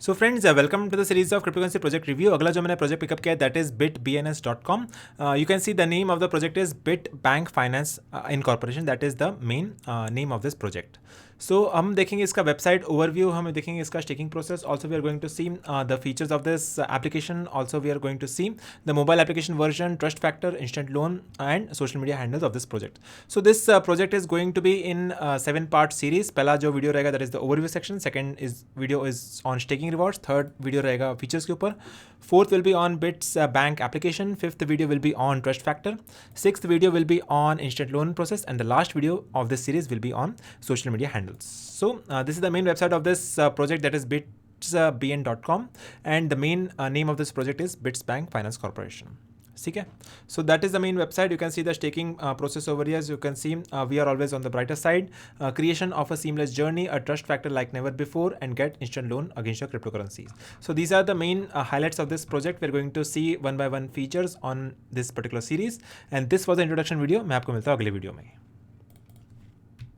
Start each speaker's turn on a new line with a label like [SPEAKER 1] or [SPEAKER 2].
[SPEAKER 1] So friends welcome to the series of cryptocurrency project review. अगला जो मैंने project pick up किया है that is bitbns.com. You can see the name of the project is Bitsbank finance incorporation. That is the main name of this project. So हम देखेंगे इसका website overview, हम देखेंगे इसका staking process. Also we are going to see the features of this application. Also we are going to see the mobile application version, trust factor, instant loan and social media handles of this project. So this project is going to be in 7-part series. पहला जो video रहेगा that is the overview section. Second is video is on staking rewards. Third video रहेगा features के ऊपर. Fourth will be on bits bank application. Fifth video will be on trust factor. Sixth video will be on instant loan process and the last video of this series will be on social media handles. So this is the main website of this project, that is bitsbn.com, and the main name of this project is Bitsbank Finance Corporation. ठीक है. So that is the main website. You can see the staking process over here. As you can see, we are always on the brighter side. Creation of a seamless journey, a trust factor like never before, and get instant loan against your cryptocurrencies. So these are the main highlights of this project. We're going to see one by one features on this particular series. And this was the introduction video. मैं आपको मिलता हूँ अगले video में.